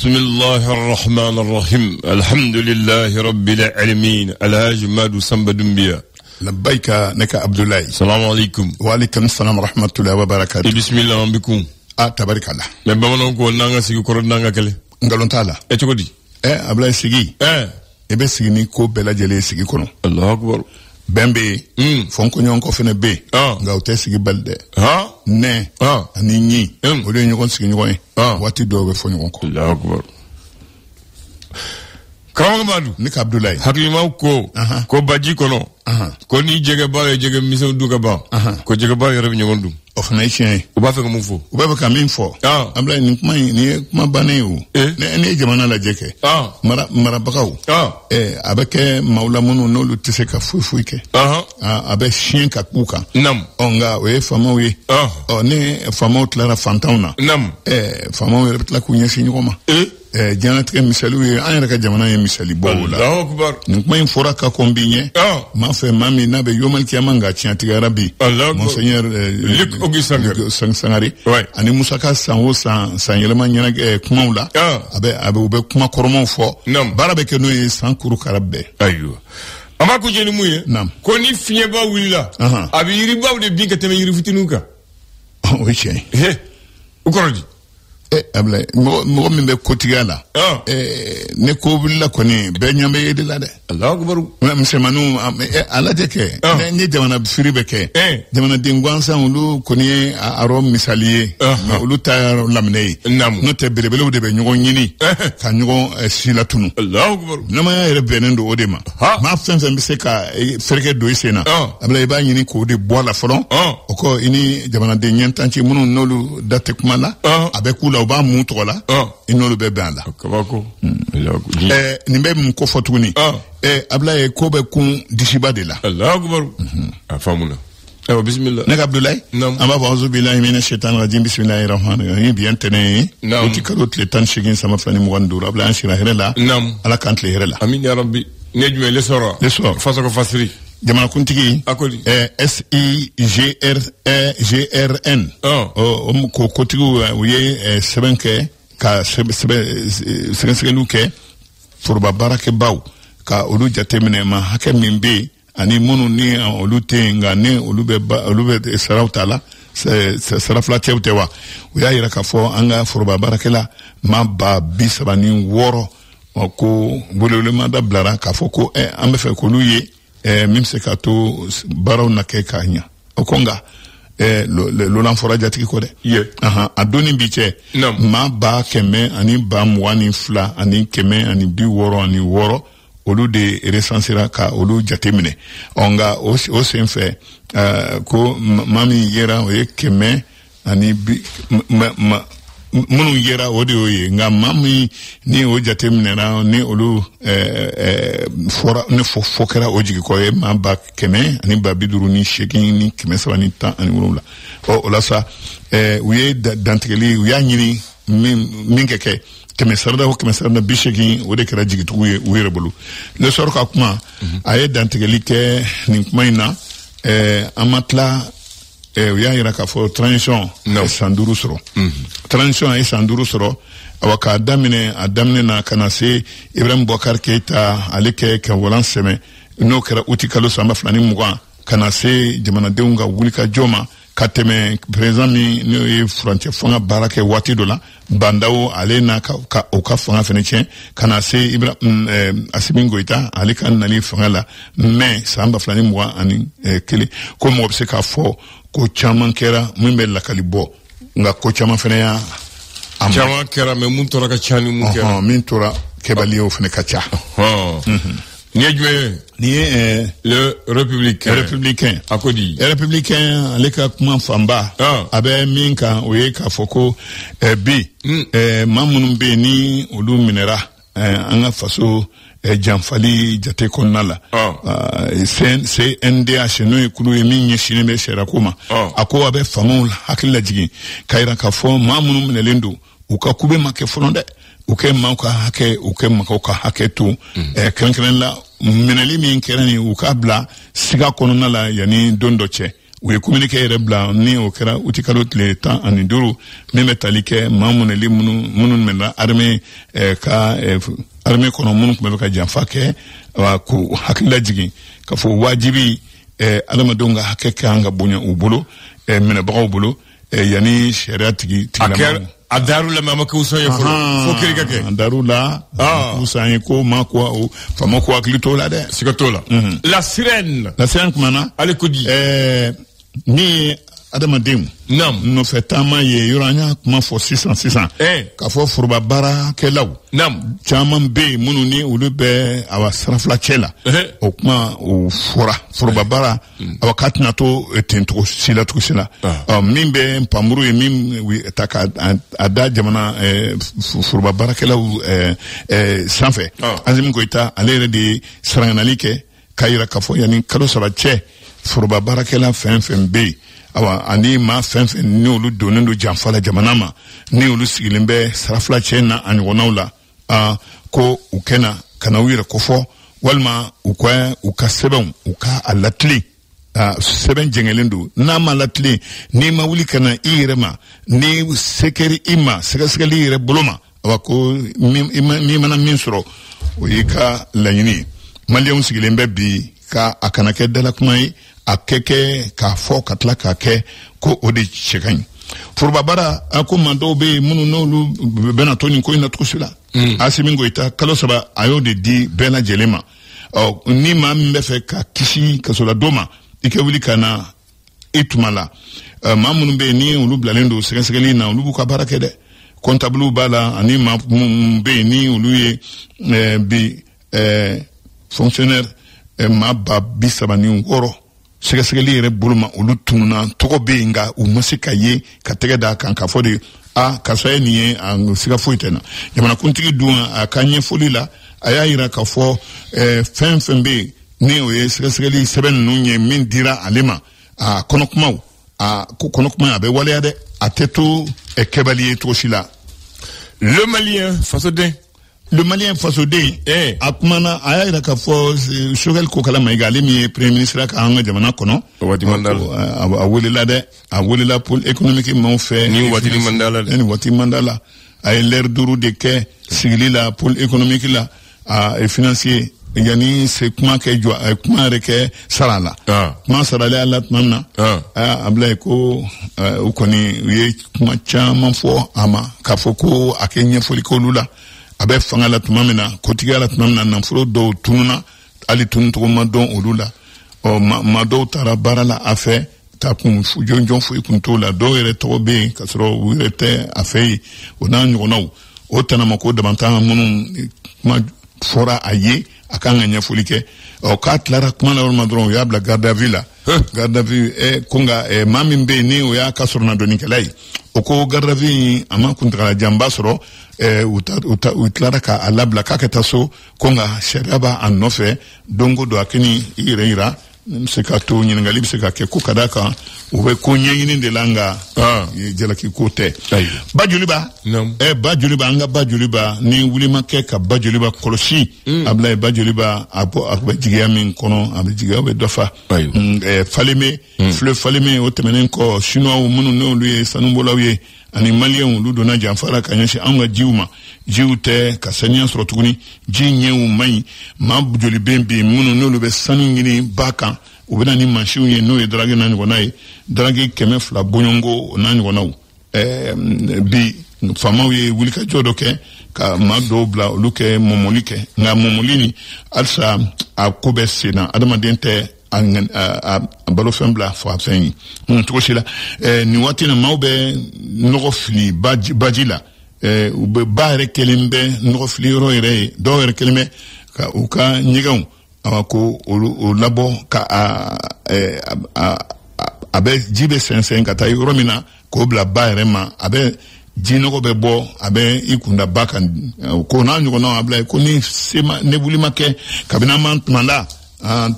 bismillahir rahmanir rahim alhamdulillahi rabbil alamin alhaj madu samba dumbiya labbaika naka abdullahi assalamu alaikum wa alaikum assalam wa rahmatullahi wa barakatuh bismillah bikum tabarakallah me bamanon ko nanga sigi koro nanga kele ngalon tala e chokodi abdullahi sigi ebe sigi ni ko bela jele sigi kono allah akbar bembe fonko nyonko fene be nga o sigi balde ne ani nyi o le nyokon sigi nyokon wati do be fo nyonko allah akbar Karamadu nika Abdoulaye hakima ko baji kono ko ni jege ba jege miso duga ba ko jege ba yore nyongon dum of na chien o ba fe ko mufo o ba ka min fo Abdoulaye ni kuma bane o ne jamana la jeke mara bakaw abeke maula munu no lu tise ka fufu ke abe chien ka kuka nam onga we fama we ne fama tlara fantauna nam fama we betla kunya sinyoma janatika misali we an yɛrɛ ka jamana ye misali bɔ o la Allahu akbar nin kuma in fɔra ka kɔnbi ɲɛ ma fɛ maa min n'a bɛ yomal kiyama nka tiɲɛtigɛra bi monseigneur Luc Auguste Sangare ani musaka san o san yɛlɛma ɲɛna kumaw la u bɛ kuma kɔrɔmaw fɔ baara bɛ kɛ n'o ye san kurukara bɛɛ ayiwa an b'a ko jɛ ni mun ye ko ni fiɲɛba wulila a bɛ yiribaw de bin ka tɛmɛ yiri fitininw kan o ye tiɲɛ ye o kɔrɔ di Ablaye mɔgɔ min bɛ kotigiya la ne ko wulila kɔni bɛɛ ɲɛ bɛ ye de la dɛ Allahu akbar misɛnmaninw a lajɛ kɛ n ye jamana firi bɛ kɛ jamanaden gansan olu kɔni ye a rɔ misali ye olu ta laminɛ ye n'o tɛ belebelew de bɛ ɲɔgɔn ɲini ka ɲɔgɔn sila tunu Allahu akbar namaya yɛrɛ bɛnnen don o de ma maa fɛn fɛn bɛ se ka fɛrɛkɛ don i sen na Ablaye i b'a ɲini k'o de bɔ a la fɔlɔ o kɔ i ni jamanaden ɲɛntanci minnu n'olu da tɛ kuma la a bɛ k'u la u b'a mun tɔgɔ la i n'olu bɛ bɛn a la nin bɛ mun ko fɔ tuguni Ablaye ko bɛ kun disiba de la Allahu akbar a faamuna ayiwa bismillah ne ka Abdoulaye an b'a fɔ auzu billahi minash shaitani rajim bismillahir rahmanir rahim bi antene o ti kalo tile 18 sama 25 Ablaye an shira hɛrɛ la ala kan tile hɛrɛ la amin ya rabbi ne jumɛn le sɔrɔ faso ko fasiri jamanakuntigi SIGRN o ko kotigiw u ye sɛbɛn kɛ ka sɛgɛsɛgɛliw kɛ foroba baarakɛbaw ka olu jateminɛ ma hakɛ min bɛ yen ani minnu ni olu tɛ yen nka ni olu bɛ saraw ta la sara filacɛw tɛ wa u y'a yira k'a fɔ an ka foroba baarakɛla maa ba 36 ko welewelema da bilara k'a fɔ ko an bɛ fɛ k'olu ye min bɛ se k'a to baaraw na kɛ k'a ɲɛ o ko nka lolan fɔra jatigi kɔ dɛ a donni bi cɛ maa ba 100 ani ba 22 ani 166 olu de resansera ka olu jateminɛ nka o sen fɛ ko maa min yera o ye 100 ani minnu yera o de y'o ye nka maa min ni o jateminɛra ni olu fɔ kɛra o jigi kɔ ye maa ba 100 ani ba 58 ni 317 o la sa u ye dantigɛli u y'a ɲini min kɛ kɛmɛ sarada 80 o de kɛra jigitugu ye u yɛrɛ bolo le sɔrɔ ka kuma a ye dantigɛli kɛ nin kuma in na an ma tila u y'a yira k'a fɔ transition san 5 sɔrɔ transition a ye san 5 sɔrɔ awa k'a daminɛ na ka na se Ibrahim Boubacar Keita ale kɛ walan sɛmɛ n'o kɛra uti kalo sanba 2020 ka na se jamanadenw ka wulikajɔ ma ka tɛmɛ président min n'o ye furancɛ fanga baara kɛ waati dɔ la Bandaw ale n'a ka o ka fanga fɛnɛ tiɲɛ ka na se Assimi Goïta ale ka nali fanga la mai san 2021 ko mɔgɔ bɛ se k'a fɔ ko caman kɛra min bɛ lakali bɔ nka ko caman fɛnɛ y'a caman kɛra mais mun tora ka ca ni mun kɛra min tora kɛbali o fɛnɛ ka ca ni ye jumɛn ni ye le républicain a ko di républicain ale ka kuma fanba a bɛ min kan o ye k'a fɔ ko bi maa minnu bɛ yen ni olu minɛra an ka faso janfali jate kɔnɔna la CNDH n'o ye kulu ye min ɲɛsinnen bɛ sariyako ma a ko a bɛ faamaw hakili lajigin k'a yira k'a fɔ maa minnu minɛlen don u ka kube ma kɛ fɔlɔ dɛ u kɛ maaw ka hakɛ u kɛ makaw ka hakɛ to kɛrɛnkɛrɛn la minɛli min kɛra nin u k'a bila siga kɔnɔna la yanni don dɔ cɛ u ye communiqué yɛrɛ bila ni o kɛra uti kalo tile 15 min bɛ tali kɛ maa munɛli minnu mɛnna armée ka armée kɔnɔ minnu tun bɛ ka janfa kɛ k'u hakili lajigin ka fɔ wajibi adamadenw ka hakɛ kan ka bonya u bolo minɛbagaw bolo yani sariya tigilamaw a daru la mama ko so ye fo kiri ka kɛ daru la ko san ko ma ko fama ko hakili to la dɛ siga to la la sirène kumana ale ko di ni adamadenw nɔfɛ taama ye yɔrɔ an y'a kuma fɔ sisan k'a fɔ foroba baarakɛlaw caman bɛ yen minnu ni olu bɛ awa sarafila cɛ la o kuma o fɔra foroba baara awa k'a tɛna to ten cogo si la min bɛ npanmuru ye min ta ka a da jamana foroba baarakɛlaw sanfɛ Azimi Goyita ale yɛrɛ de ye sarangani kɛ k'a yira k'a fɔ yanni kalo 3 cɛ foroba baarakɛla fɛn fɛn bɛ yen awa ani maa fɛn fɛn ni olu donnen don janfa la jamana ma ni olu sigilen bɛ sarafila cɛ na a ɲɔgɔnnaw la ko u kɛna ka na u yɛrɛ kofɔ walima u ka sɛbɛnw u ka a latilen sɛbɛn jɛngɛlen don n'a ma latilen n'i ma wuli ka na i yɛrɛ ma ni se kɛri i ma sɛgɛsɛgɛli yɛrɛ bolo ma awa ko n'i mana min sɔrɔ o y'i ka laɲini ye maliyɛnw sigilen bɛ bi ka a kana kɛ dalakuma ye a kɛ k'a fɔ ka tila k'a kɛ ko o de cɛ ka ɲi foroba baara a ko maa dɔw bɛ yen minnu n'olu bɛna to nin ko in na cogosi la Azimi Goyita kalo 3 a y'o de di bɛɛ lajɛlen ma ni maa min bɛ fɛ ka kisi kasoladon ma i ka wuli ka na i tuma la maa minnu bɛ yen ni olu bilalen don sɛgɛsɛgɛli na olu b'u ka baara kɛ dɛ comptable b'a la ani maa minnu bɛ yen ni olu ye bi fonctionnaire maa 36 sɛgɛsɛgɛli yɛrɛ bolo ma olu tununa tɔgɔ bɛ yen nka u ma se ka ye ka tɛgɛ d'a kan k'a fɔ de karisa ye nin ye a siga foyi tɛ na jamanakuntigi dun a ka ɲɛfɔli la a y'a yira k'a fɔ fɛn fɛn bɛ yen ni o ye sɛgɛsɛgɛli sɛbɛn ninnu ye min dira ale ma a kɔnɔkumaw ko kɔnɔkuma a bɛ waleya dɛ a tɛ to kɛbali ye cogo si la. Le Malien fasoden a kumana a y'a yira k'a fɔ Choguel Kokala Mayiga ale min ye premier ministre ka an ka jamana kɔnɔ a welela dɛ a welela pôle économique maaw fɛ ni Waati Mandala a ye l'heure 5 de kɛ sigili la pôle économique la a financier yani se kuma kɛ kuma yɛrɛ kɛ sara la kuma saralen a la tuma min na a bila ko u kɔni u ye kuma caman fɔ a ma k'a fɔ ko a kɛ ɲɛfɔli k'olu la a bɛ fanga la tuma min na kotigiya la tuma min na nafolo dɔw tununa hali tununcogo ma dɔn olu la ma dɔw taara baara la a fɛ ta kun jɔnjɔn foyi kun t'o la dɔw yɛrɛ tɔgɔ bɛ yen k'a sɔrɔ u yɛrɛ tɛ a fɛ yen o n'a ɲɔgɔnnaw o tɛnama ko dabantan minnu kuma fɔra a ye a kan ka ɲɛfɔli kɛ k'a tilara kuma la yɔrɔ ma dɔrɔn o y'a bila garde à vue la garde à vue ko nka maa min bɛ yen ni o y'a ka sɔrɔ nadɔnnikɛla ye o ko garde à vue a ma kuntagala janba sɔrɔ u tilara k'a labila k'a ka taa so ko nka sariya b'a nɔfɛ don o don a kɛni i yɛrɛ yira bɛ se ka to ɲininkali bɛ se ka kɛ ko ka d'a kan u bɛ ko ɲɛɲini de la nka jalaki ko tɛ ba joliba ba joliba an ka ba joliba ni wuli ma kɛ ka ba joliba kɔlɔsi a bila ba joliba a bɛ jigiya min kɔnɔ a bɛ jigiya bɛ dɔ fa faleme file faleme o tɛmɛnen kɔ chinois minnu n'olu ye sanubɔlaw ye ani maliyɛnw olu donna janfara ka ɲɛsin an ka jiw ma jiw tɛ ka saniya sɔrɔ tuguni ji ɲɛw man ɲi maa joli bɛ yen minnu n'olu bɛ sanu ɲini ba kan u bɛna ni mansinw ye n'o ye darage n'a ɲɔgɔnna ye darage 200 bɔɲɔngo n'a ɲɔgɔnnaw bi faamaw ye wulikajɔ dɔ kɛ ka maa dɔw bila olu kɛ mɔmɔli kɛ nka mɔmɔli ni halisa a ko bɛ sen na adamaden tɛ a balofɛn bila fɔ a fɛn ye cogo si la nin waati na maaw bɛ nɔgɔ fili baji la u bɛ ba yɛrɛ kelen bɛ nɔgɔ fili yɔrɔ yɛrɛ ye dɔw yɛrɛ kelen bɛ ka u ka ɲɛgɛnw ko o labɔ ka a bɛ ji bɛ sɛnsɛn ka taa yɔrɔ min na k'o bila ba yɛrɛ ma a bɛ jinɔgɔ bɛ bɔ a bɛ i kunda ba kan ko n'a ɲɔgɔnnaw a bila ko ni wuli ma kɛ kabini an b'an tuma la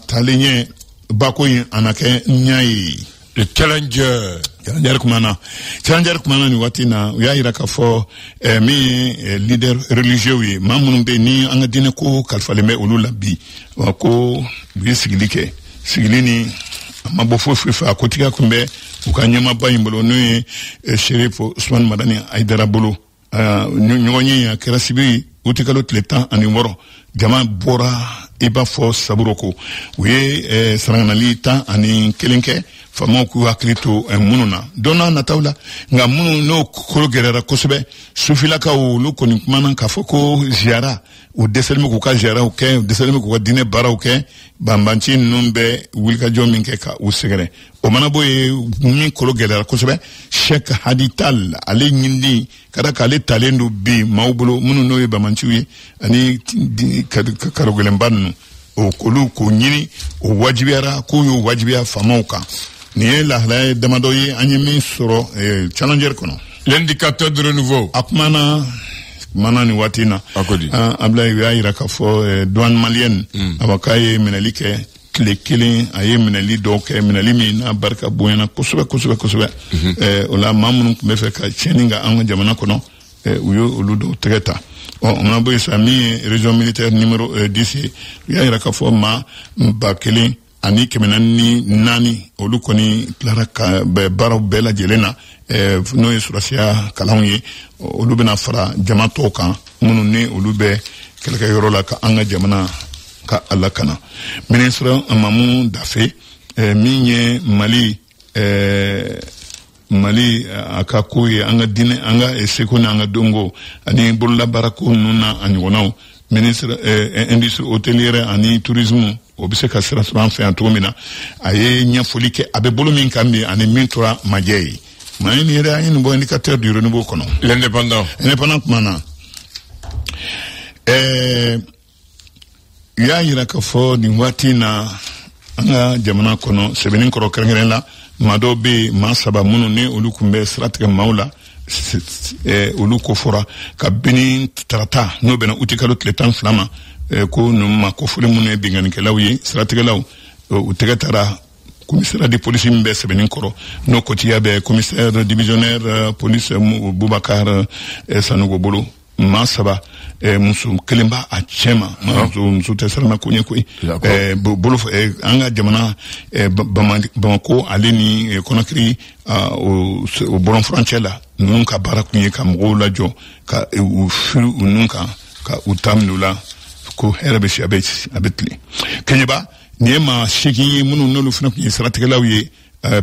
taalen ɲɛ bako in a na kɛ ɲa ye le challenger kumana nin waati na u y'a yira k'a fɔ min ye leader religieux ye maa minnu bɛ ni an ka diinɛ ko kalifalen bɛ olu la bi ko u ye sigili kɛ sigili ni ama bo fofu fa kotika kumbe ukanyama ba yimbolo no Sheriff Ousmane Madani Aidara bolo nyonyi ya kerasibi utikalo tleta ani woro jama bora iba fo saburoko uye sarangalita ani kelenke famo ku hakilito mununa dona natawla nga munu no kologerera kosebe sufila ka ulu koni kumana ka foko ziara u deselme ku ka ziara o ke deselme ku dine bara o ke bambanchi numbe wilka jominke ka usegere o mana boye min kologerera kosebe Sheikh Hadital ale nyindi kada kale talendo bi mawbulo munu no bambanchi ani karogelemban o kolu ko nyini o wajibiara ko yo wajibia famauka ni la demando yi anyemi soro challenger kono l'indicateur de renouveau akmana mana ni watina akodi abla ya iraka fo douane malienne abakaye menalike klekele aye menali doke menali mina barka buena kusube ola mamun mefe ka cheninga anga jamana kono uyo oludo tegeta on a boy sami région militaire numéro 10 ya iraka fo ma bakele ani kemenani nani olu koni plaraka be baro bela jelena no yesurasia kalawye olu bena fara jama toka munu ne olu be kelka yorola ka anga jamana ka alakana ministre Mamadou Daffé minye Mali akakuye anga dine anga eseko na anga dongo ani bolla barako nuna anyonaw ministre industrie hôtelière ani tourisme obise ka restaurant fait antomina aye nyafoli ke abe bolo min kambi ani mintora majei mani era yin bo indicateur du renouveau kono l'indépendant mana ya yira ka fo ni watina anga jamana kono sebenin koro kerengela mado be masaba munu ne olu kumbe strategie maula olu ko fora ka bini trata no bena utikalo tletan flama ko no ma ko fure munu be ngani kelawyi strategie law utegatara commissaire de police mbe sebenin koro no kotiya be commissaire divisionnaire police Boubacar Sanogo bolo masaba musu kelemba a chema musu tesara na kunye kui bolo anga jamana bamako aleni konakri o bolon franchela nunka barakunye ka mgola jo ka ufiru nunka ka utamnula ko herbe shi abetli kenyeba niema shiki munu nolu fina kunye strategela uye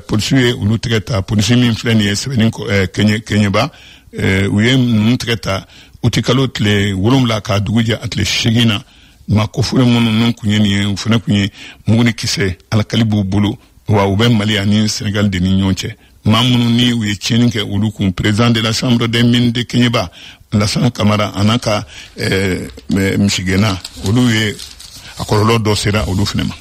polisiye ulu tegeta polisi min fleni sebenin kenyeba uye nuntegeta utikalo tle wolumla ka duguja atle shigina ma ko fure monu non kunye ni ufuna kunye muguni kise ala kalibu bulu wa ube Mali ani Sénégal de ninyonche mamunu ni uye cheninke uluku président de la chambre des mines de Kenyeba Lassana Camara anaka mshigena uluye akololo dosera ulufinema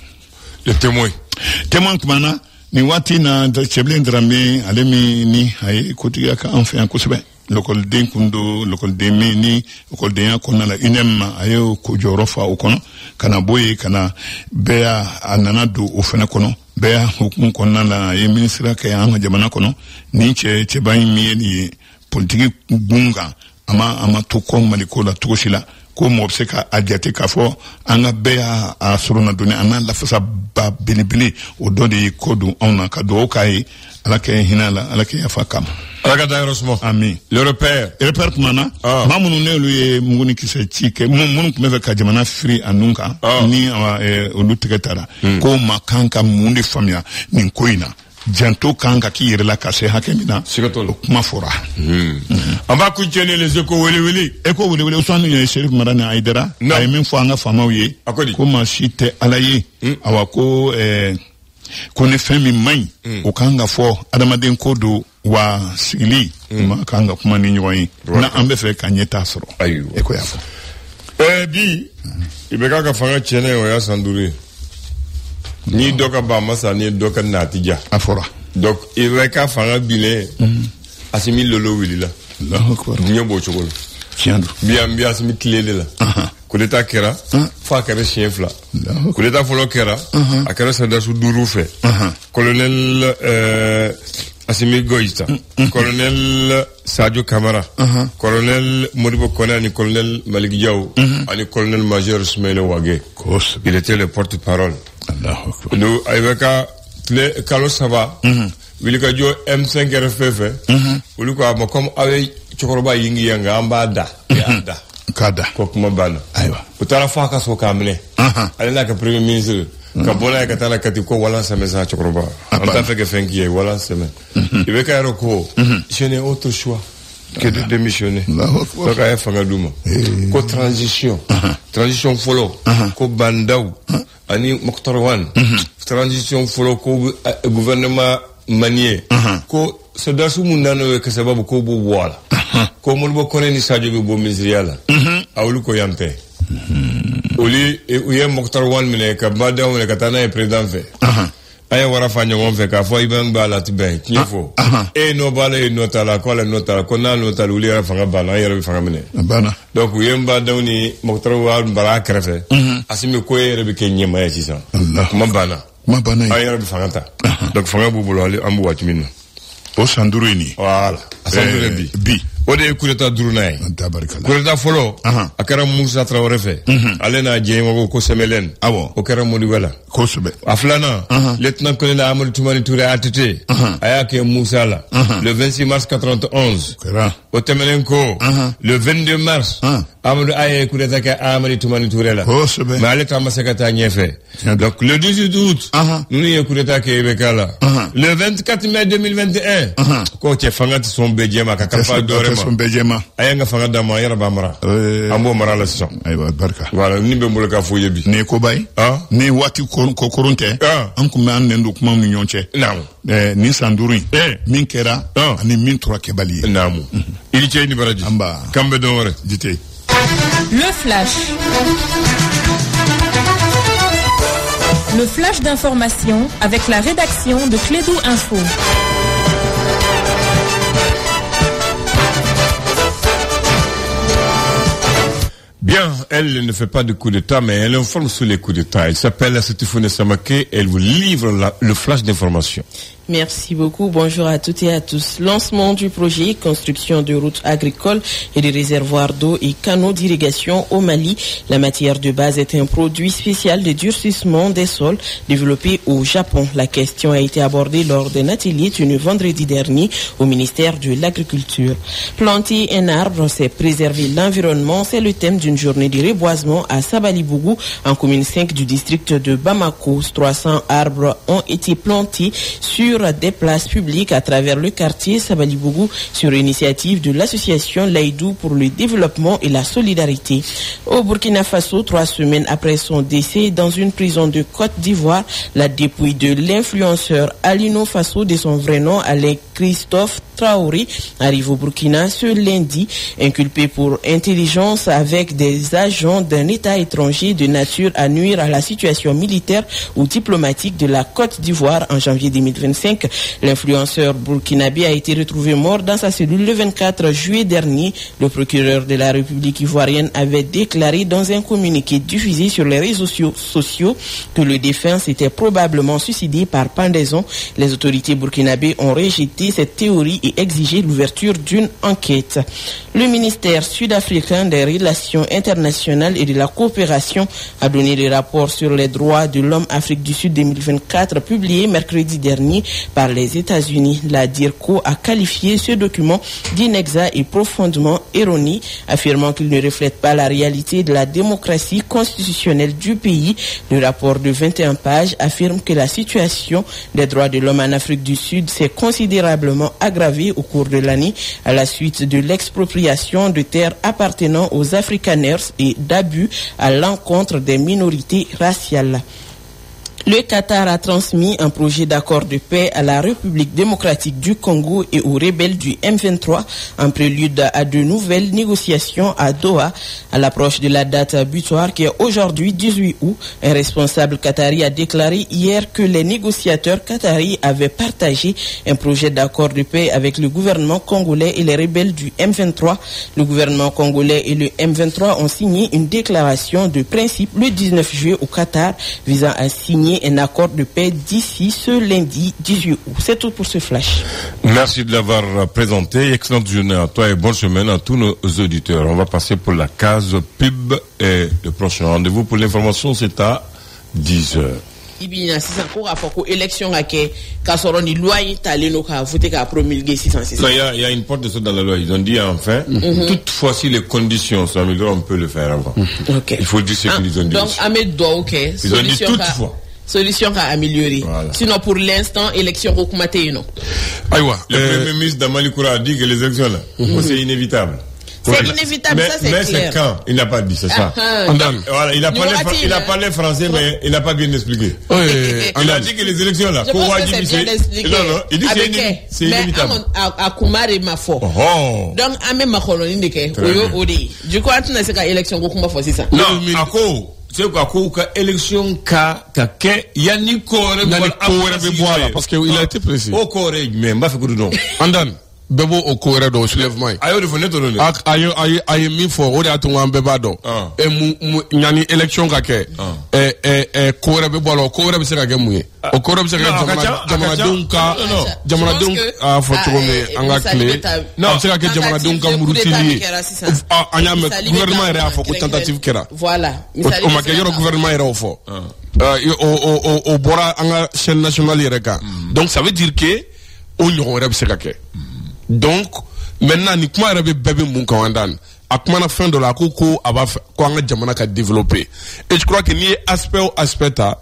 le témoin kumana ni wati na cheble ndrame alemi ni haye kotiga ka enfin kusebe lokol den kundo lokol de mini lokol de yakona la unem ayo ko jorofa ukono kana boye kana bea anana do ofena kono bea hukum konna la ye ministra ka anga jamana kono ni che bayi mi ni politique bunga ama to ko maliko la toshila ko mo obseka adiate ka fo anga bea a suruna doni ana la fasa ba bilibili o dodi kodu ona ka do kai alake hinala alake yafakam alaka dairosmo ami le repère kumana mamunu ne luye munguni kise chike munu kumeza ka jamana free anunka ni oluteketara ko makanka mundi famia ni koina janto kanga ki yirela kase hakemina kuma fora on va continuer les échos wele usanu ya Sheriff Madani Aidara ay min fo anga famawiye ko ma shite alaye awako kone femi mai o kanga fo adamaden kodo wa sigili ma kanga kuma ni nyoyi na ambe fe kanyeta soro eko yafo bi ibeka ka fanga chene o ya sanduri ni doka ba masa ni doka natija afora donc ibeka fanga bile asimi lolo wilila Allahu akbar nyobo chokolo tiandu bi asimi klele la kuleta kera fa kera chefla kuleta folo kera akera sada su durufe colonel Assimi Goïta, colonel Sadio Camara, colonel Modibo Kone, colonel Malik Diaw, et colonel major Ismaël Ouagé. Il était le porte-parole. Nous, avec Carlos Sava, Wilikajo M5 RFF, Uluka, comme avec Chokoroba Yingi Yanga, Ambada, Yada, Kada, Kokmabana. Aywa. Utara Faka Sokamle, Alena ka Premier Ministre, Kabola Katala Katiko, Walla Semesa Chokoroba, en tant que Fenki, Walla Semen. Ibeka Roko, je n'ai autre choix que de démissionner. Donc, il faut que transition. Transition follow. Ko Bandau. Ani Mokhtar Wan. Transition follow. Ko gouvernement manier. Ko Sedasu Mundano que ça va beaucoup boire. Ko Molbo Kone ni Sadio Bo Misriala. Aulu ko Yampe. Oli, Uye Mokhtar Wan Mine, Kabada, Katana est président fait. Aya wara fanya wonfe ka fo ibang bala tibe nyefo no bala no tala ko la no tala ko na no tala uli ra fanga bala yara fanga mene bana donc yemba dawni moktaro wa bala krefe asimi ko yere be kenye ma yasi sa kuma bana ayara be fanga ta donc fanga bu bulo ali ambu wati min o sanduruni voilà asandure bi o de kureta durunay kureta folo akara Musa Traoré fe alena jeymo ko semelen awo o kara modi wala ko sebe aflana lieutenant colonel Amadou Toumani Touré ATT ayake Moussa la le 26 mars 91 au Temelenko le 22 mars Amadou aye kureta ka Amadou Toumani Touré la ko sebe mais aleta masekata nyefe donc le 18 août nous y kureta ke bekala le 24 mai 2021 ko che fangati son bejema ka kafa dore ayanga fanga dama yara bamara ambo mara la son aywa barka voilà ni be mbolo ka fo yebi ne ko bay ne wati ko koronte an kuma an nendo kuma mu nyonche naam ni sanduri min kera ani min tora kebali naam ili che ni baraji amba kambe don wore dite le flash. Le flash d'information avec la rédaction de Clédou Info. Bien, elle ne fait pas de coup d'État, mais elle informe sur les coups d'État. Elle s'appelle Sétifone Samake et elle vous livre le flash d'information. Merci beaucoup. Bonjour à toutes et à tous. Lancement du projet construction de routes agricoles et de réservoirs d'eau et canaux d'irrigation au Mali. La matière de base est un produit spécial de durcissement des sols développé au Japon. La question a été abordée lors d'un atelier tenu vendredi dernier au ministère de l'Agriculture. Planter un arbre, c'est préserver l'environnement. C'est le thème d'une journée de reboisement à Sabalibougou, en commune 5 du district de Bamako. 300 arbres ont été plantés sur des places publiques à travers le quartier Sabalibougou sur initiative de l'association Laïdou pour le développement et la solidarité. Au Burkina Faso, 3 semaines après son décès dans une prison de Côte d'Ivoire, la dépouille de l'influenceur Alino Faso de son vrai nom, Alain Christophe Traoré, arrive au Burkina ce lundi, inculpé pour intelligence avec des agents d'un État étranger de nature à nuire à la situation militaire ou diplomatique de la Côte d'Ivoire en janvier 2025. L'influenceur burkinabé a été retrouvé mort dans sa cellule le 24 juillet dernier. Le procureur de la République ivoirienne avait déclaré dans un communiqué diffusé sur les réseaux sociaux que le défunt s'était probablement suicidé par pendaison. Les autorités burkinabées ont rejeté cette théorie et exigé l'ouverture d'une enquête. Le ministère sud-africain des Relations internationales et de la coopération a donné le rapport sur les droits de l'homme Afrique du Sud 2024 publié mercredi dernier par les États-Unis. La DIRCO a qualifié ce document d'inexact et profondément erroné, affirmant qu'il ne reflète pas la réalité de la démocratie constitutionnelle du pays. Le rapport de 21 pages affirme que la situation des droits de l'homme en Afrique du Sud s'est considérablement aggravée au cours de l'année à la suite de l'expropriation de terres appartenant aux Afrikaners et d'abus à l'encontre des minorités raciales. Le Qatar a transmis un projet d'accord de paix à la République démocratique du Congo et aux rebelles du M23 en prélude à de nouvelles négociations à Doha. À l'approche de la date butoir qui est aujourd'hui 18 août, un responsable qatari a déclaré hier que les négociateurs qataris avaient partagé un projet d'accord de paix avec le gouvernement congolais et les rebelles du M23. Le gouvernement congolais et le M23 ont signé une déclaration de principe le 19 juillet au Qatar visant à signer un accord de paix d'ici ce lundi 18 août. C'est tout pour ce flash. Merci de l'avoir présenté. Excellente journée à toi et bonne semaine à tous nos auditeurs. On va passer pour la case pub et le prochain rendez-vous pour l'information, c'est à 10h. ibina sisan ko ka fako élection ka soro ni loi italien ka voter ka promulguer 606. Non, il y a une porte de ça dans la loi. Ils ont dit enfin, toutefois si les conditions sont améliorées, on peut le faire avant. Okay. Il faut dire ce qu'ils ont dit. Donc Ahmed doit ils ont dit toutefois. Solution à améliorer. Voilà. Sinon, pour l'instant, élection recommandée, non. Aïwa. Le Premier ministre Damalikoura a dit que les élections là, c'est inévitable. C'est inévitable, ça c'est clair. Mais c'est quand? Il n'a pas dit, c'est ça. Voilà, il a parlé français, mais il n'a pas bien expliqué. Il a dit que les élections là, il dit que c'est inévitable. À Koumari Mafo. Donc, à même Makolo, il dit que, du coup, tu n'as pas élection recommandée, c'est ça? Non, à quoi? C'est quoi ka élection ka yani kore voilà parce que il a été précis o kore mais mba fe kudu don andan bebo o kore do soulèvement ayo de fone to don ayo mi fo o de atunwa beba do e mu nyani élection ka ke kore be bolo kore be se ka ke muye o kore be se ka jamana dun a fo to me anga clé non se ka ke jamana dun ka murutili anya me gouvernement era fo ko tentative kera voilà o ma ke yoro gouvernement era o fo au bora anga chaîne nationale yereka donc ça veut dire que on y se ka ke donc maintenant ni kuma rebe bébé mun kan wandan akuma fin de la koko aba ko anga jamana ka développer et je crois que ni aspect ta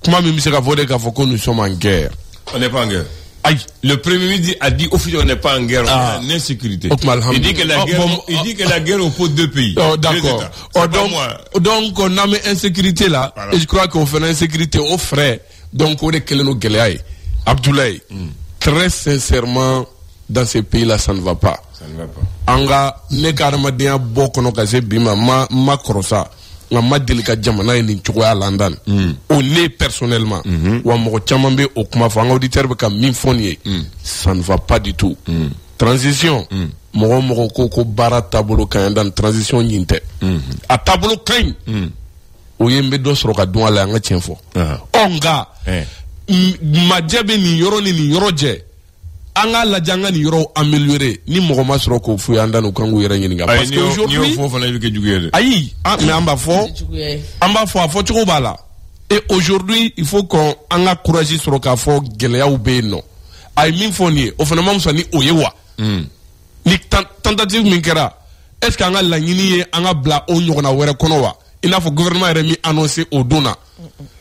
kuma mi se ka voder ka fo que nous sommes en guerre. On n'est pas en guerre. Aïe, le premier ministre a dit officiellement on n'est pas en guerre, on est en insécurité. Il dit que la guerre oppose deux pays. D'accord. Donc on a mis insécurité là et je crois qu'on fait l'insécurité aux frais. Donc on est que nos guerriers. Abdoulaye, très sincèrement dans ces pays-là, ça ne va pas. Ça ne va pas. Anga ne karamadia boko no kase bima ma krosa nga ma delika jamana ni choya landan. On est personnellement wa mo chamambe okuma fa nga auditeur be ka min fonie. Ça ne va pas du tout. Transition mo ko bara tabolo kan dan transition nyinte. A tabolo kan o yembe do soro ka don ala nga tienfo. Onga majabe ni yoro je anga la janga ni yoro améliorer ni mo ma soro ko fu yanda no kangu yere nyinga parce que aujourd'hui ayi mais amba fo afo tuko bala et aujourd'hui il faut qu'on anga courage soro ka fo gele ya ube no ay min foni o fana mam so ni oyewa ni tentative min kera est ce qu'anga la nyini anga bla o nyona were kono wa il a faut gouvernement remi annoncer au dona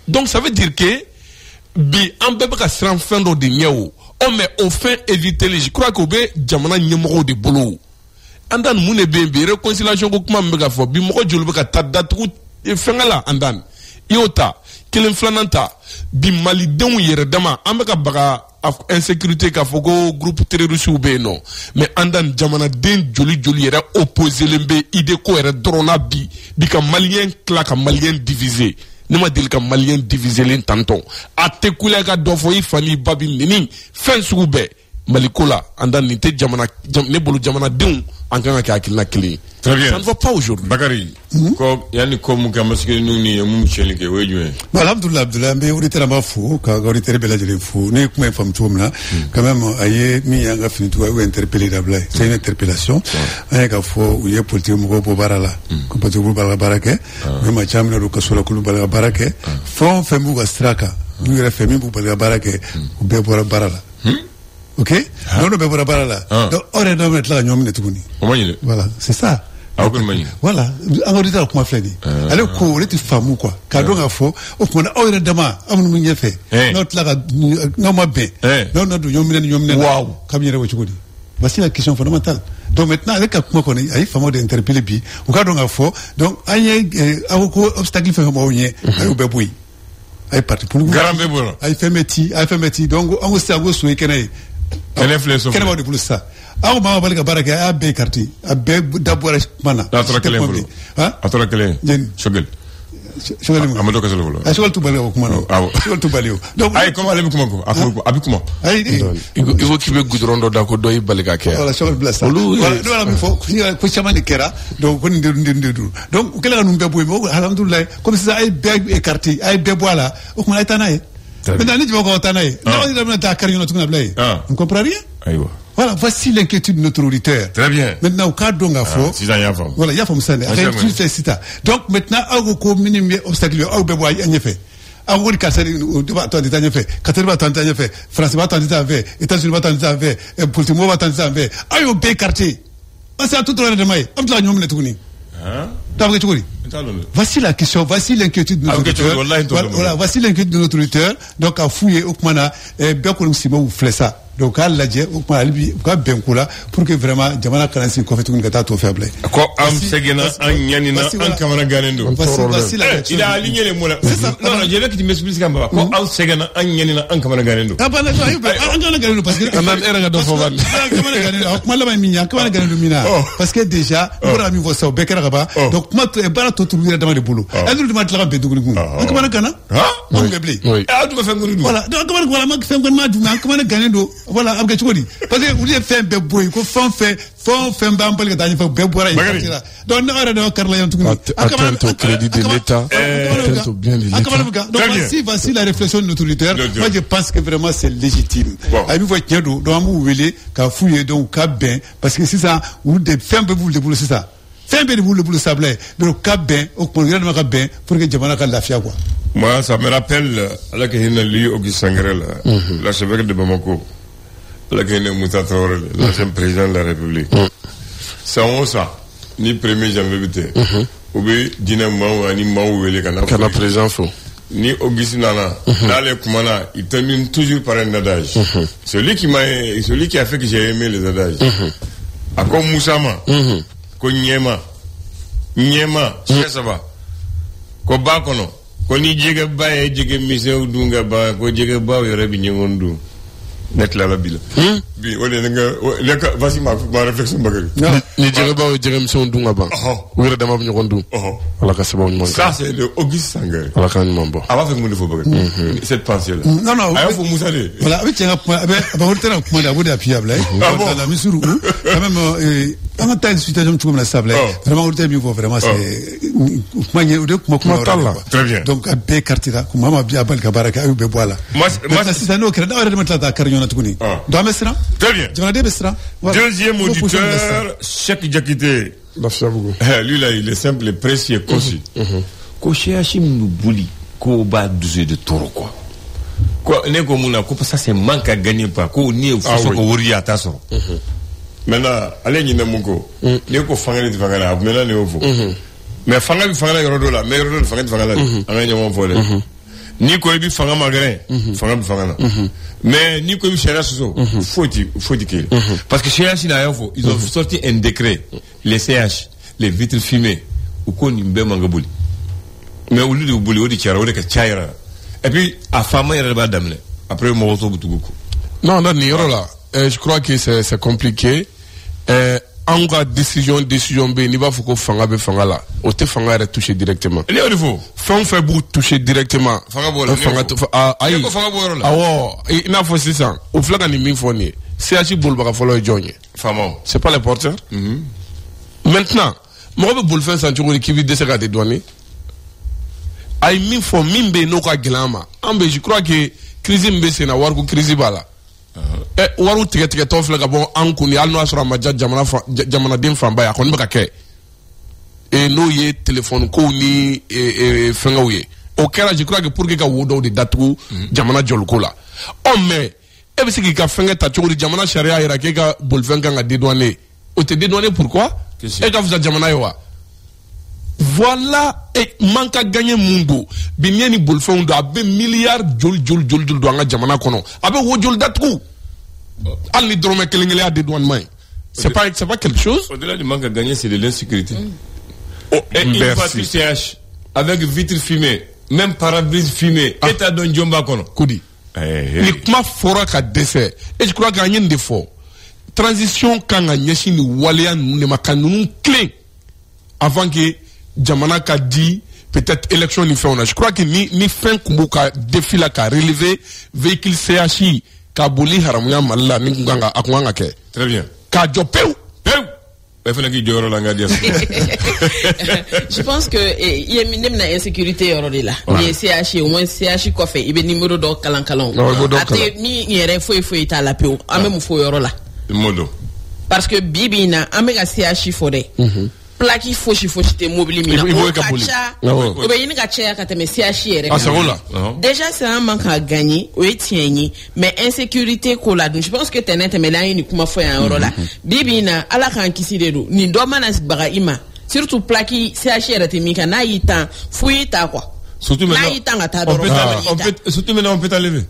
donc ça veut dire que bi ambe ka sran fin do de nyewo on mais au fait éviter les je crois que be jamana nyemoro de bolo andan mune be réconciliation ko kuma mbega fo bi moko jolu be ka tadatu fengala andan iota kilen flananta bi malidenw yere dama ambeka baga insécurité ka fogo groupe terroriste ou be non mais andan jamana den joli yere opposé lembe idée ko yere drona bi ka malien claque malien divisé ne ma dil ka malien divisé len tanton ate kula ka dofo ifani babi nini fen sugube malikola andan ni te jamana ne bolu jamana den en kan ka akilna kili. Très bien. Ça ne va pas aujourd'hui. Bakari, ko yani ko mu kamaske nuni mu chelike wejwe. Alhamdulillah mbe auditeur ma fou ka auditeur bela jele fou ne kuma fam tumna quand même aye mi yanga fini to ou interpeller d'Ablaye. C'est une interpellation. Aye ka fo ou ye politique mu ko barala. Ko politique mu barake. Me ma chamna ru ka sola kulu barake. Fon femu ga straka. Mu re femi bu barake. Ou be barala. Ok? Non, non, mais voilà. Donc, on est dans le ñom ne tuguni. Voilà, c'est ça. Voilà, en auditeur comment faire dit. Alors ko reti famu quoi. Ka do nga fo, o ko na o re dama amnu mu ñefe. Not la no ma be. Non non do ñom ne. Wow, kam yere wo tuguni. Voici la question fondamentale. Donc maintenant avec comment qu'on est, il faut d'interpeller bi. O ka do nga fo, donc aye ko obstacle fait mo ñe, ay be boy. Ay parti pour Garambe bolo. Ay fait métier. Donc on se ago soué kenay. Quel est pour ça? Ah, maman, balika baraka, a be karti, a be d'abord mana. Atra kelen. Shogel. Amado kaselo bolo. A shogel tu balio kumano. Shogel tu balio. Donc ay comment aller kumako? Abi comment? Ay il faut qu'il be goudron da ko doy balika ke. Voilà, shogel blassa. Voilà, il faut ko chamani kera. Donc ko ndir. Donc kala nu be boy mo alhamdulillah comme ça ay be karti, ay be boala. O kuma tanaye. Maintenant, tu vas tanaye. Non, ta carrière tu n'as pas. On comprend rien? Voilà, voici l'inquiétude de notre auditeur. Très bien. Maintenant, au cas d'on a faux. Voilà, il y a comme ça. Donc, maintenant, au minimum obstacle, au béboy, en effet. en gros ka seri o ba to ditanya fe Qatar ba to ditanya fe France ba to ditanya fe États-Unis ba to ditanya fe politique ba to ditanya fe ayo be quartier on s'est tout le mai am la ñom ne tukuni t'as vu voici la question, voici l'inquiétude de notre auditeur. Voilà, voici l'inquiétude de notre auditeur. Donc, à fouiller, au Kmana, bien qu'on s'y ou flessa. Donc, à l'adje, au Kmana, bien coula, pour que vraiment, Jamana Kalansi, qu'on fait une gata tout faible. Quoi, am segena, an yanina, an kamana ganendo. Voici la question. Il a aligné les mots là. Non, je veux que tu m'expliques comme ça. Quoi, am segena, an yanina, an kamana ganendo. Ah, pas là, an kamana ganendo, parce que. On a un erreur de Fovan. Kamana ganendo, Kmala ma minya, kamana ganendo mina. Parce que déjà, on a mis vos sauts, Bekara Raba. Donc, moi, tu es pas là, tu trouves dans le boulot. Elle nous demande la paix de Goulou. Comment on a on gabli. Ah, tu vas faire Goulou. Voilà. Donc, comment on a fait un bon comment on a gagné d'eau. Voilà, avec Chouadi. Parce que vous avez fait un bébé, qu'on fait un bambal que t'as fait bébé. Donc, on a un Carla Yantou. Atteinte au crédit de l'État. Atteinte au bien de l'État. Donc, voici la réflexion de notre auditeur. Moi, je pense que vraiment c'est légitime. À vous, voyez, donc, vous voulez qu'à fouiller, donc, qu'à bien. Parce que c'est ça, vous devez faire un peu de boulot, c'est ça. Fais un peu de boulot sablé, mais au cap bien, au programme de bien, pour que Jamana la fia quoi. Moi, ça me rappelle la Kenya Liu Auguste Sangaré, l'archevêque de Bamako, la Kenya Moussa Traoré, l'ancien président de la République. Ça, on ça, ni premier janvier bité, ou bien dîner maou, ni maou, ou les canapés présent faux. Ni Auguste Nana, dans les Koumana, il termine toujours par un adage. Celui qui a fait que j'ai aimé les adages. À comme Moussama. Ko nyema saba ko ba kono ko ni jege baye jege misew dunga ba ko jege ba yore bi ngondu net la bila bi wala nga leka voici ma réflexion bagari ni jege ba jege misew dunga ba wure dama bi ngondu wala ka saba mon ça c'est le Auguste Sangaré wala ka mon bo ava fek mo defo bagari cette pensée là non ayo fo Moussa de voilà avec un ba hortera ko da boda fiable dans la misuru quand même on a une situation comme la sable. Vraiment, on est vraiment c'est très bien. Donc, à B quartier, comme maman bien appelle Kabaraka, à Ubeboala. Moi, c'est un autre. On va mettre la carrière Tuni. Dans Mesra. Très bien. Tu vas dire Mesra. Deuxième auditeur, Cheikh Diakité. Lui là, il est simple et précis et concis. Koché Hachim nous bouli, ko ba 12 de taureau quoi. Quoi, n'est comme on a coupé ça, c'est manque à gagner pas. Ko ni au fond ko wori ataso. Maintenant, allez n'y n'amonko. N'y ko fangale de fangala. Maintenant n'y au fond. Mais fangale yorodo là, mais yorodo fangale fangala. Allez n'y au fond. Ni ko ebi fangala magrin, fangala fangala. Mais ni ko ebi chéra soso, faut dire. Parce que chéra si n'a rien ils ont sorti un décret, les CH, les vitres fumées, ou ko nimbe mangabouli. Mais au lieu de bouli, au dit chara, au dit que chara. Et puis à femme il y a pas d'amener. Après mon retour beaucoup. Non, ni là. Je crois que c'est compliqué. En cas décision B, il va faut fanga be fanga là. O te fanga est touché directement. Il est faut. Fang fait bout toucher directement. Fanga bola. Aïe. Il n'a faut 600. Au flaga ni mi foni. C'est achi boule baka follow jogne. Famo. C'est pas les porteurs. Maintenant, moi be boule faire sentir qui vit de ce de douane. Aïe mi fo mimbe no ka glama. Ambe je crois que crise mbe c'est na warko crise bala. Waru tigɛ tɔw filɛ ka bɔ an kun hali n'o y'a sɔrɔ a ma ja jamanaden fanba ye a kɔni bɛ ka kɛ n'o ye téléphone kow ni fɛngɛw ye o kɛra je crois que pour que ka wo dɔw de datugu jamana jɔliko la mais e bɛ se k'i ka fɛngɛ ta cogo di jamana sariya yira k'e ka bolifɛn kan ka dédouaner o tɛ dédouaner pourquoi e ka fisa jamana ye wa voilà man ka gagné mun don bi n'i ye ni bolifɛnw don a bɛ miliyari joli don an ka jamana kɔnɔ a bɛ wo joli datugu hali ni dɔrɔmɛ kelen kelen y'a dédouanement ye c'est pas quelque chose. Au-delà du manque à gagner, c'est de l'insécurité. Et une voiture CH avec vitre fumée, même pare-brise fumée, et t'as donné Djomba Kono. Koudi. Ni kuma fora ka dɛsɛ et je crois que an ye nin de fɔ transition kan ka ɲɛsin ni waleya ninnu de ma ka ninnu tilen avant que jamana ka di peut-être élection ni fɛnw na je crois que ni fɛn kun b'u ka défi la ka relever véhicule CH ka boli haramuya Mali la ni kun kan ka a kun kan ka kɛ. Très bien. Ka jɔ pewu. Je pense que il y a une insécurité aujourd'hui là. Il y a CH au moins CH quoi fait. Il y a numéro de kalan. Ate ni yere faut ta la peu. Ame mu faut yoro là. Modo. Parce que bibi na ame ga CH fodé. plaki foshi te mobile mina o kacha o be yini ka cheya ka teme CH yere déjà c'est un manque à gagner o etienyi mais insécurité ko la je pense que tenet mela yini kuma fo ya oro la bibina ala kan kiside do ni do mana baga ima surtout plaki CH yere te mika na yitan fuita quoi surtout maintenant on peut t'enlever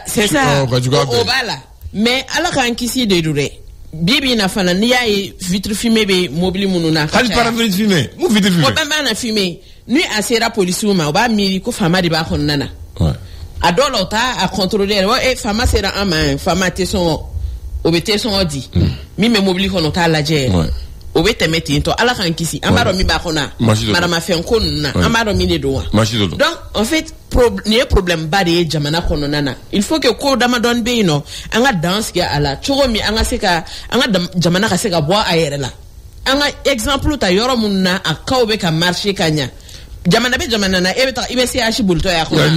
c'est ça o bala mais ala kan kiside do re bibi na fana ni ya vitre fumée be mobile mununa hal paramètre fumée mu vitre fumée o ba na fumée ni asera police ma o ba miri ko fama de ba honnana ouais adola ta a contrôler e fama sera ama fama te son obete son odi mi me mobile ko no ta la je ouais obete meti to ala kan kisi amaro mi ba kona mara ma fen ko na amaro mi ne do donc en fait problème bari jamana kono nana il faut que ko dama don be no anga dance ya ala chogo mi anga seka anga jamana ka seka boa ayere la anga exemple ta yoro munna akawbe ka marché kanya jamana be jamana na ebe ta ibe se ashi bulto ya ko e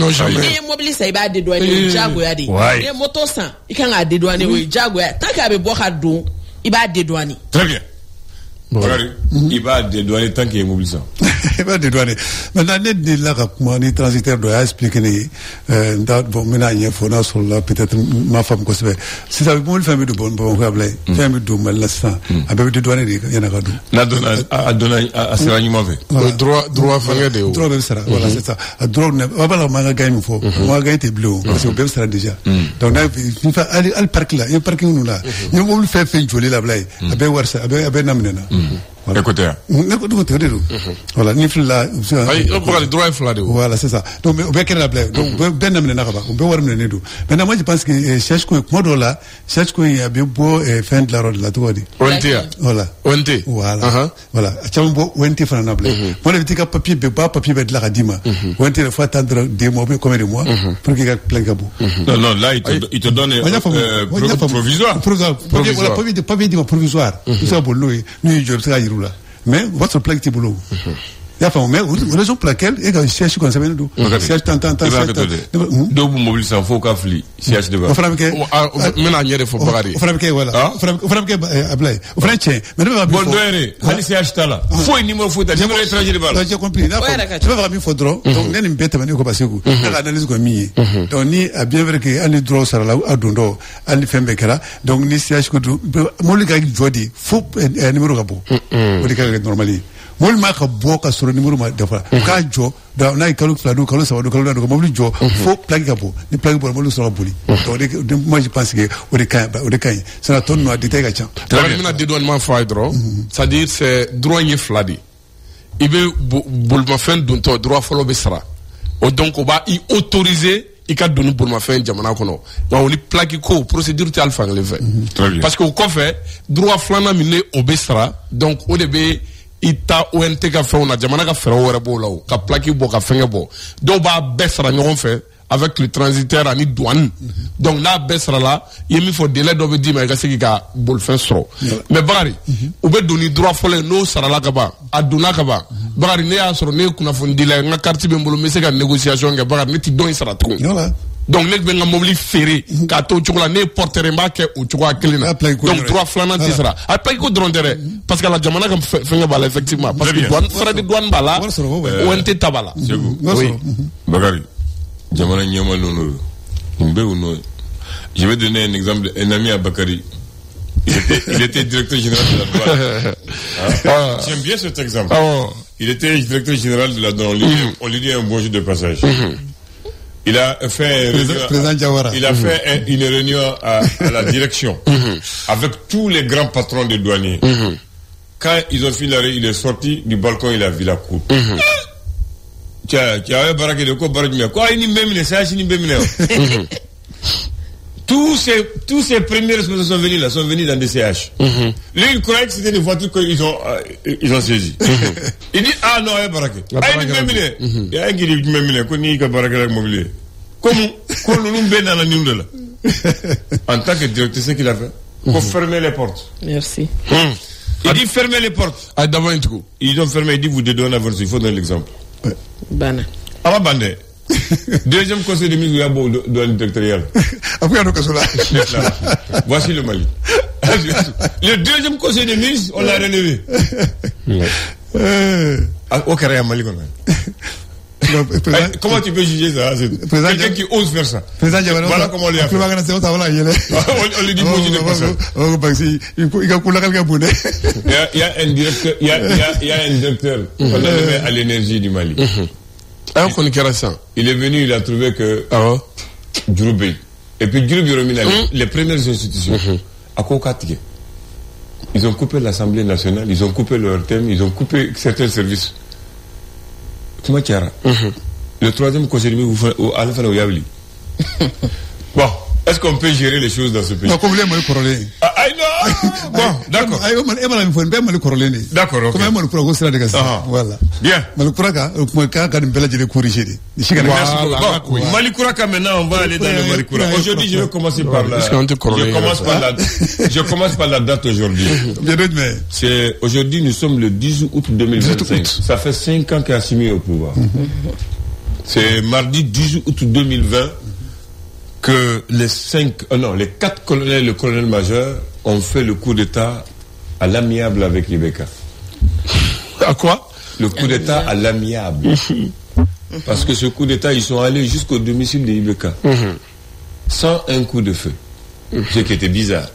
mobilise iba de douane jago ya di e moto san ikanga de douane we jago ya taka be bo ka do iba de douane très bien. Il va dédouaner tant qu'il est mobilisant. Il va dédouaner. Maintenant, net là, comment les transitaires doivent expliquer bon, maintenant, il faut sur là, peut-être ma femme qu'on se fait. Si ça veut bon, famille de bon, famille de mal, là, ça, avec des douanes, il y en a pas d'autres. La donne à ce règlement fait. Droit, faire des hauts. Droit, voilà, c'est ça. Droit, on va la manger, gagne, faut. Moi, gagne, t'es bleu, parce que le sera déjà. Donc, il faut aller al parc là, il y a un parking nous là. Il y a un fait joli là, là, avec Warsa, avec Namena. Écoutez. Voilà, ni là. Voilà, c'est ça. Donc, on peut la blague. Donc, ben amener na on peut voir mener d'où. Maintenant, moi, je pense que cherche quoi, modèle là, cherche quoi, il y a bien beau fin de la route là, tout va dire. Voilà. Voilà. Voilà. Tiens, beau, ONT fan na blague. Moi, le petit papier, papier de la radima. ONT il faut attendre des mois, combien de mois, pour qu'il y ait plein de Non, là, il te donne provisoire. Provisoire. Tout ça pour nous, mais votre plaque est boulot. Il y a pas mais raison pour laquelle il y a cherche comme ça vient d'où cherche tant donc mobile sans faut qu'afli cherche de on fera que maintenant il y a des faux paradis on fera que voilà on fera que appelé on fera que mais ne va pas bon doere ali cherche là faut une numéro faut numéro étranger de balle j'ai compris là tu vas vraiment faut droit donc n'est une bête mais ko passer ko na analyse ko mi donc ni a bien vrai que ali droit sara la adundo ali fembe kala donc ni cherche ko mo li ka jodi faut numéro ka bo o li ka normally mol ma ka boka sur numéro ma dafa ka jo da na kalu flado kalu sa do kalu do mo li jo faut plaque ka bo ni plaque bo mo li so boli donc moi je pense que o de kan ça na ton no détail ka chan maintenant dédouanement fa droit c'est à dire c'est droit ni fladi ibe bulma fin dun to droit follow be sara o donc o ba i autoriser i ka donu bulma fin jamana kono wa oni plaque ko procédure ti alpha le fait parce que ko fait droit flana mine obesra donc o de be ita ONT ka fɛnw na jamana ka fɛrɛw wɛrɛ b'o la o ka plaki bɔ ka fɛngɛ bɔ dɔw b'a bɛɛ sara ɲɔgɔn fɛ avec le transitaire ani douane donc n'a bɛɛ sara la i ye min fɔ délai dɔ bɛ d'i ma i ka se k'i ka bolifɛn sɔrɔ mais Bakari u bɛ don ni droit fɔlɔ n'o sarala ka ban a donna ka ban Bakari ne y'a sɔrɔ ne ye kunnafoni dila ye n ka carte bɛ n bolo n bɛ se ka négociation kɛ Bakari ne ti dɔn in sara tugun donc ne bɛ n ka mobili feere k'a to o cogo la ne ye porteur n b'a kɛ o cogoya kelen na donc droit filanan ti sara a plaki ko dɔrɔn tɛ dɛ parce que la jamana ka fɛngɛ b'a la effectivement parce que douane frais de douane b'a la ONT ta b'a la oui Bakari jamana ɲɛma ninnu nin bɛ u n'o ye je vais donner un exemple un ami à Bakari il était directeur général de la douane j'aime bien cet exemple il était directeur général de la douane on lui dit un bonjour de passage. Il a fait une réunion à la direction avec tous les grands patrons des douaniers. Quand ils ont fini l'arrêt, il est sorti du balcon, il a vu la cour. Tous ces premiers responsables sont venus dans des CH. Lui, il croyait que c'était des voitures qu'ils ont saisies. Il dit, ah non, il y a Baraké. Ah, il dit, il y a un qui dit, il y a Baraké avec mobilier. Comment nous ben dans la nuit là. En tant que directeur, c'est ce qu'il a fait. Il faut fermer les portes. Merci. Il dit fermer les portes. Ils ont fermé, il dit vous dédouanez avant, il faut donner l'exemple. Bana. Ah, Bandé. Deuxième conseil de ministre, il y a beau douane territoriale. Voici le Mali. Le deuxième conseil de ministre, on l'a rénové. Au Carré Mali, comment tu peux juger ça? Quelqu'un qui ose faire ça. Voilà comment on lui a fait. On lui dit bonjour de personne. Il y a un directeur, il y a un directeur qu'on a nommé à l'énergie du Mali. Il est venu, il a trouvé que Djourubé. Et puis Djourubé Romina, les premières institutions, à Kokatike, ils ont coupé l'Assemblée nationale, ils ont coupé leur thème, ils ont coupé certains services. Le troisième conseil, bon, est-ce qu'on peut gérer les choses dans ce pays? Non, comme les mots corolés. Bon, d'accord. D'accord, ok. Voilà. Bien. Malikouraka, Malikouraka, maintenant, on va aller dans le Malikoura. Aujourd'hui, je vais commencer par je commence par la date aujourd'hui. C'est aujourd'hui, nous sommes le 10 août 2025. Ça fait 5 ans qu'Assimi est au pouvoir. C'est mardi 10 août 2020 que les 4 colonels, le colonel-major ont fait le coup d'État à l'amiable avec Ibeka. À quoi? Le coup d'État à l'amiable. Parce que ce coup d'État, ils sont allés jusqu'au domicile de Ibeka. Sans un coup de feu. Ce qui était bizarre.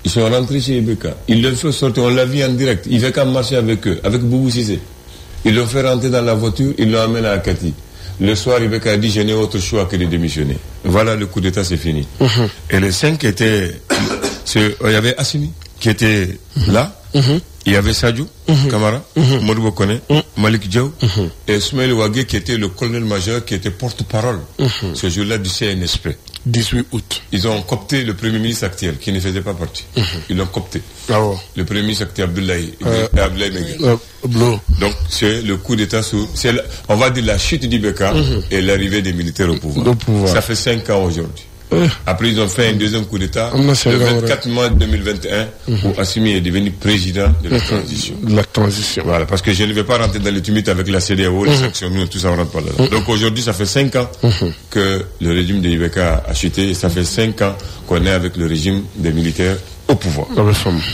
Ils sont rentrés chez Ibeka. Ils l'ont fait sortir, on l'a vu en direct. Ibeka marchait avec eux, avec Boubou Cissé. Ils l'ont fait rentrer dans la voiture, ils l'ont amené à Akati. Le soir, Ibeka a dit, je n'ai autre choix que de démissionner. Voilà, le coup d'État, c'est fini. Et les 5 étaient... Il y avait Assimi qui était là. Il y avait Sadio Kamara, Modou Bokone, Malik Diaw et Ismaël Ouagé qui était le colonel-major qui était porte-parole ce jour-là du CNSP. 18 août. Ils ont coopté le premier ministre actuel qui ne faisait pas partie. Ils l'ont coopté. Le premier ministre actuel Abdoulaye Mengue. Donc c'est le coup d'État on va dire la chute d'Ibeka et l'arrivée des militaires au pouvoir. Ça fait 5 ans aujourd'hui. Après, ils ont fait un deuxième coup d'État le 24 mars 2021 où Assimi est devenu président de la transition. Voilà, parce que je ne vais pas rentrer dans le tumulte avec la CEDEAO, les sanctions, nous, tout ça, on rentre pas là. Donc aujourd'hui, ça fait 5 ans que le régime de Ibeka a chuté et ça fait 5 ans qu'on est avec le régime des militaires au pouvoir.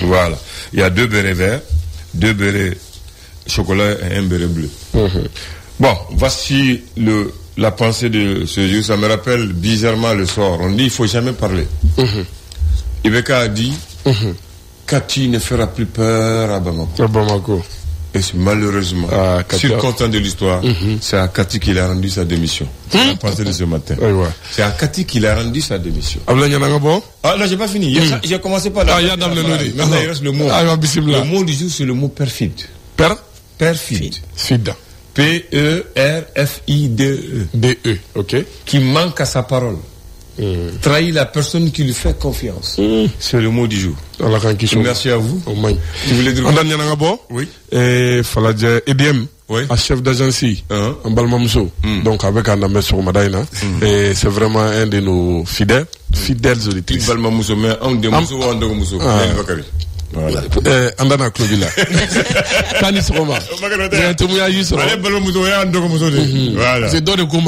Voilà. Il y a 2 bérets verts, 2 bérets chocolat et un béret bleu. Bon, voici la pensée de ce jour. Ça me rappelle bizarrement le soir. On dit il faut jamais parler. Ibeka a dit Kati ne fera plus peur à Bamako. Et malheureusement, circonstance de l'histoire, c'est à Kati qu'il a rendu sa démission. C'est la pensée de ce matin. C'est à Kati qu'il a rendu sa démission. Ah non, j'ai pas fini. J'ai commencé par là. Maintenant, il reste le mot. Le mot du jour, c'est le mot perfide. Perfide. P-E-R-F-I-D-E. D-E, ok. Qui manque à sa parole. Trahit la personne qui lui fait confiance. C'est le mot du jour. Merci à vous. Tu voulais dire quoi? Oui. Et Faladja EDM. Oui. À chef d'agence en Balmamso. Donc avec un amé sur Madaina. Et c'est vraiment un de nos fidèles auditrices. Balmamso, mais un de Mousso ou un de Mousso. Voilà. Andana Klobila. Tanis Roma. Voilà. C'est donné comme